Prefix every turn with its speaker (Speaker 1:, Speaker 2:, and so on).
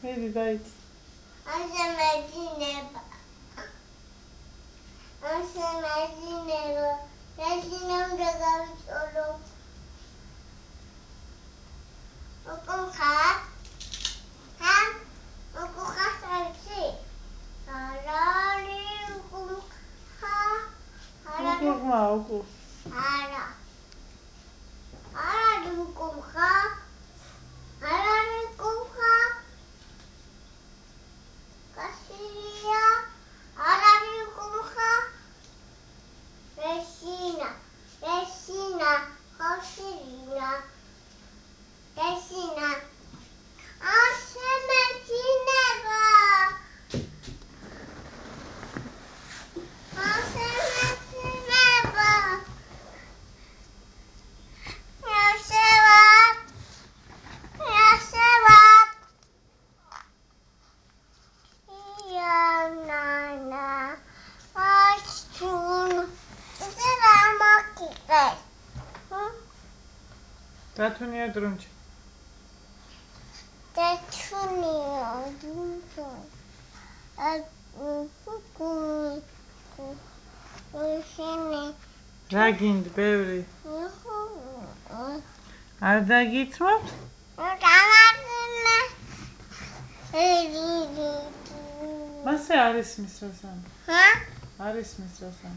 Speaker 1: მიდი დაიც.
Speaker 2: მეძინება. უნდა გავიწოლო.
Speaker 1: დათუნია დრუნჩი. რა გინდ ბევრი? არ დაგიცნობთ? მასე არის მის რასან? არის მის რასან?